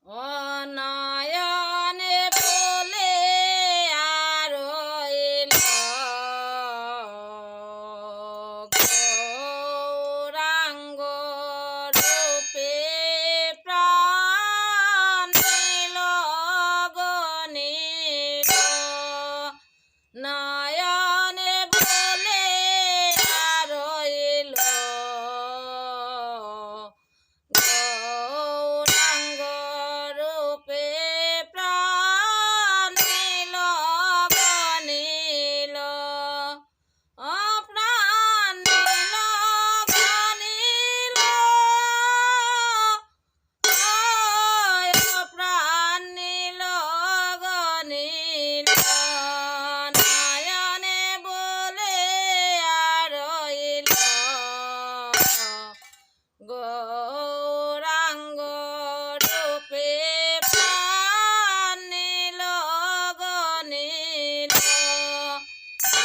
অনয়নে বলে আর রইল গৌরাঙ্গ রূপে প্রাণ নিল গণিল নয়নে বলে আর রইল গৌরাঙ্গ রূপে প্রাণ নিল গণিল প্রাণ নিল গণিল প্রাণ নিল গণিল নয়নে বলে আর রইল গৌরাঙ্গ রূপে প্রাণ নিল গণিল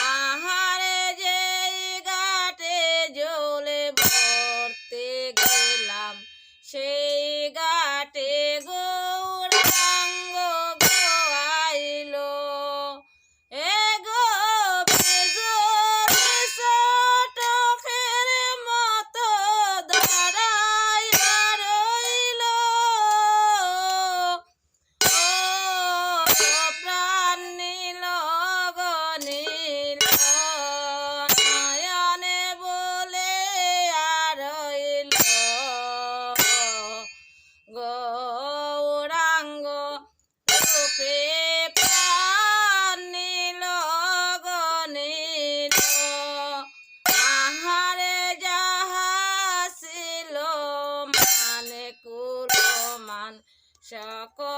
আহারে যেই ঘাটে জলে ভরতে গেলাম সেই ঘাটে গৌরাঙ্গ গোয়াইল এ গো বেজোরে চটকের মতো দাঁড়াইয়া রইল প্রাণ নিল গণিল নয়নে বলে আর রইল গৌরাঙ্গ রূপে প্রাণ নিল গণিল আহারে যাহা ছিল মানে কুলমান সকল